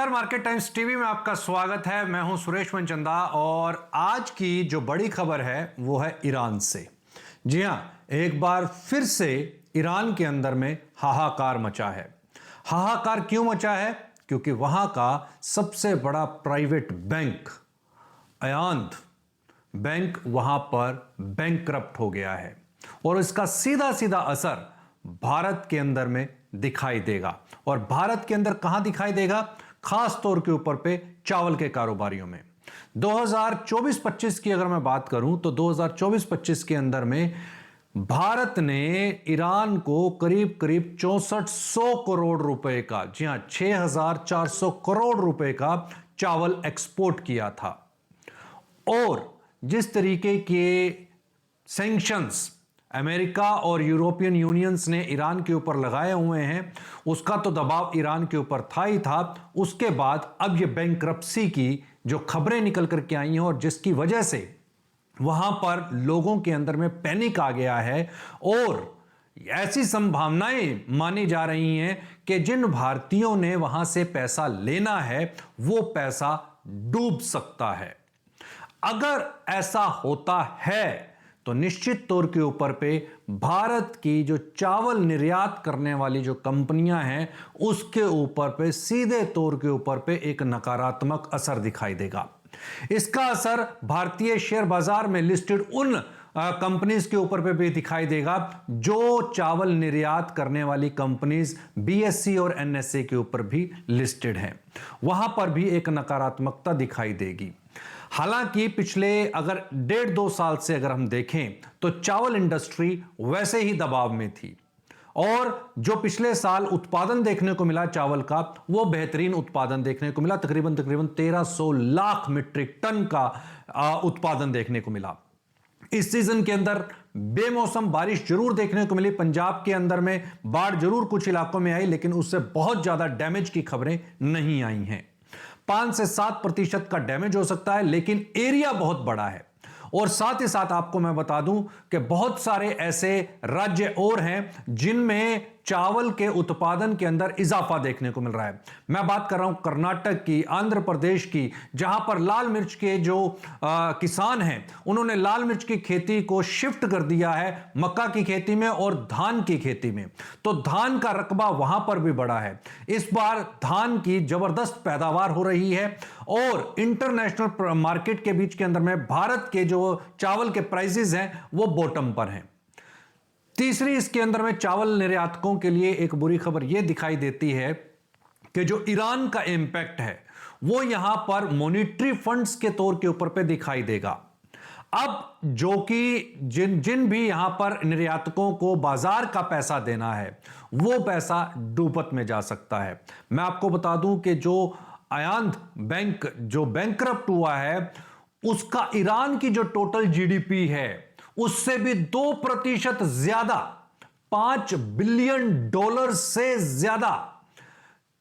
नमस्कार, market times TV में आपका स्वागत है। मैं हूं सुरेश मनचंदा और आज की जो बड़ी खबर है वो है ईरान से। जी हां, एक बार फिर से ईरान के अंदर में हाहाकार मचा है। हाहाकार क्यों मचा है? क्योंकि वहां का सबसे बड़ा प्राइवेट बैंक अयांत बैंक वहां पर बैंकरप्ट हो गया है और इसका सीधा सीधा असर भारत के अंदर में दिखाई देगा। और भारत के अंदर कहां दिखाई देगा? खास तौर के ऊपर पे चावल के कारोबारियों में। 2024-25 की अगर मैं बात करूं तो 2024-25 के अंदर में भारत ने ईरान को करीब करीब 6400 करोड़ रुपए का, जी हां 6400 करोड़ रुपए का चावल एक्सपोर्ट किया था। और जिस तरीके के सैंक्शंस अमेरिका और यूरोपियन यूनियंस ने ईरान के ऊपर लगाए हुए हैं, उसका तो दबाव ईरान के ऊपर था ही था। उसके बाद अब ये बैंकरप्सी की जो खबरें निकल करके आई हैं और जिसकी वजह से वहां पर लोगों के अंदर में पैनिक आ गया है और ऐसी संभावनाएं मानी जा रही हैं कि जिन भारतीयों ने वहां से पैसा लेना है वो पैसा डूब सकता है। अगर ऐसा होता है तो निश्चित तौर के ऊपर पे भारत की जो चावल निर्यात करने वाली जो कंपनियां हैं उसके ऊपर पे सीधे तौर के ऊपर पे एक नकारात्मक असर दिखाई देगा। इसका असर भारतीय शेयर बाजार में लिस्टेड उन कंपनीज के ऊपर पे भी दिखाई देगा जो चावल निर्यात करने वाली कंपनीज बीएसई और एनएसए के ऊपर भी लिस्टेड हैं। वहां पर भी एक नकारात्मकता दिखाई देगी। हालांकि पिछले अगर 1.5-2 साल से अगर हम देखें तो चावल इंडस्ट्री वैसे ही दबाव में थी और जो पिछले साल उत्पादन देखने को मिला चावल का वो बेहतरीन उत्पादन देखने को मिला। तकरीबन 1300 लाख मीट्रिक टन का उत्पादन देखने को मिला। इस सीजन के अंदर बेमौसम बारिश जरूर देखने को मिली। पंजाब के अंदर में बाढ़ जरूर कुछ इलाकों में आई, लेकिन उससे बहुत ज्यादा डैमेज की खबरें नहीं आई हैं। 5 से 7% का डैमेज हो सकता है, लेकिन एरिया बहुत बड़ा है। और साथ ही साथ आपको मैं बता दूं कि बहुत सारे ऐसे राज्य और हैं जिनमें चावल के उत्पादन के अंदर इजाफा देखने को मिल रहा है। मैं बात कर रहा हूं कर्नाटक की, आंध्र प्रदेश की, जहां पर लाल मिर्च के जो किसान हैं उन्होंने लाल मिर्च की खेती को शिफ्ट कर दिया है मक्का की खेती में और धान की खेती में। तो धान का रकबा वहां पर भी बढ़ा है। इस बार धान की जबरदस्त पैदावार हो रही है और इंटरनेशनल मार्केट के बीच के अंदर में भारत के जो चावल के प्राइसेस हैं वो बॉटम पर हैं। तीसरी इसके अंदर में चावल निर्यातकों के लिए एक बुरी खबर यह दिखाई देती है कि जो ईरान का इंपैक्ट है वो यहां पर मॉनिटरी फंड्स के तौर के ऊपर पे दिखाई देगा। अब जो कि जिन भी यहां पर निर्यातकों को बाजार का पैसा देना है वो पैसा डूबत में जा सकता है। मैं आपको बता दूं कि जो अयांत बैंक जो बैंकरप्ट हुआ है उसका ईरान की जो टोटल जीडीपी है उससे भी 2% ज्यादा, $5 बिलियन से ज्यादा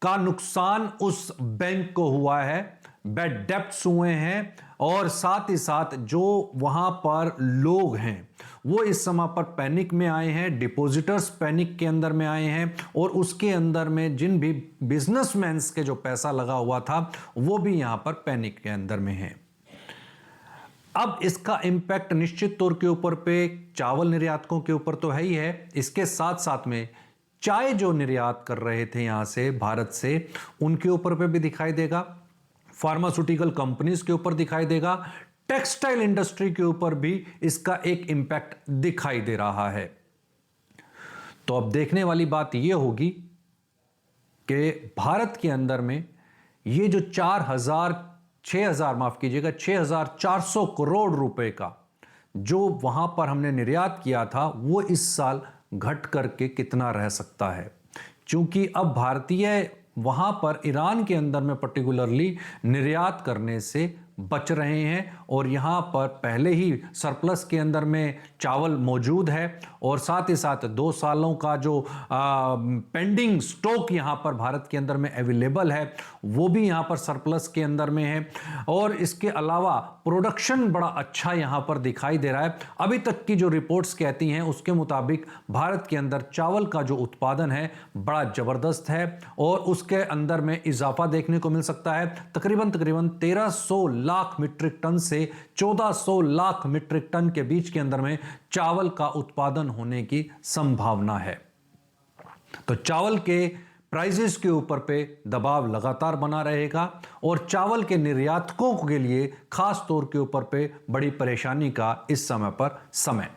का नुकसान उस बैंक को हुआ है। बैड डेब्ट्स हुए हैं और साथ ही साथ जो वहां पर लोग हैं वो इस समय पर पैनिक में आए हैं, डिपॉजिटर्स पैनिक के अंदर में आए हैं और उसके अंदर में जिन भी बिजनेसमैन्स के जो पैसा लगा हुआ था वो भी यहां पर पैनिक के अंदर में है। अब इसका इंपैक्ट निश्चित तौर के ऊपर पे चावल निर्यातकों के ऊपर तो है ही है, इसके साथ साथ में चाय जो निर्यात कर रहे थे यहां से भारत से उनके ऊपर पे भी दिखाई देगा, फार्मास्यूटिकल कंपनीज के ऊपर दिखाई देगा, टेक्सटाइल इंडस्ट्री के ऊपर भी इसका एक इंपैक्ट दिखाई दे रहा है। तो अब देखने वाली बात यह होगी कि भारत के अंदर में ये जो 6,400 करोड़ रुपए का जो वहां पर हमने निर्यात किया था वो इस साल घट करके कितना रह सकता है, क्योंकि अब भारतीय वहां पर ईरान के अंदर में पर्टिकुलरली निर्यात करने से बच रहे हैं और यहाँ पर पहले ही सरप्लस के अंदर में चावल मौजूद है और साथ ही साथ 2 सालों का जो पेंडिंग स्टॉक यहाँ पर भारत के अंदर में अवेलेबल है वो भी यहाँ पर सरप्लस के अंदर में है और इसके अलावा प्रोडक्शन बड़ा अच्छा यहाँ पर दिखाई दे रहा है। अभी तक की जो रिपोर्ट्स कहती हैं उसके मुताबिक भारत के अंदर चावल का जो उत्पादन है बड़ा जबरदस्त है और उसके अंदर में इजाफा देखने को मिल सकता है। तकरीबन 1300 लाख मीट्रिक टन से 1400 लाख मीट्रिक टन के बीच के अंदर में चावल का उत्पादन होने की संभावना है। तो चावल के प्राइजेस के ऊपर पे दबाव लगातार बना रहेगा और चावल के निर्यातकों के लिए खास तौर के ऊपर पे बड़ी परेशानी का इस समय पर समय